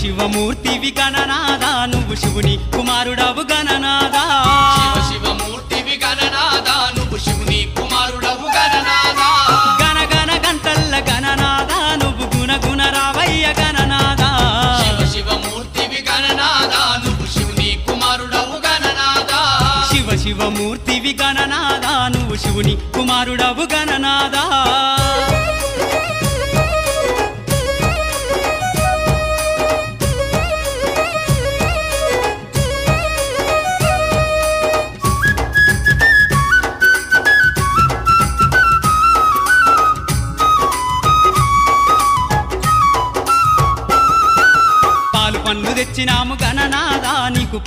శివమూర్తివి గణనాదా నువ్వు శివుని కుమారుడవు గణనాదా శివమూర్తివి గణనాదా నువ్వు శివుని కుమారుడవు గణనాదా గణగణ గంటల్ల గణనాదా నువ్వు గుణగుణ రావయ్య గణనాదా శివమూర్తివి గణనాదా నువ్వు శివుని కుమారుడవు గణనాదా శివమూర్తివి గణనాదా నువ్వు శివుని కుమారుడవు గణనాదా పండ్లు తెచ్చినాము గణనాదా నీకు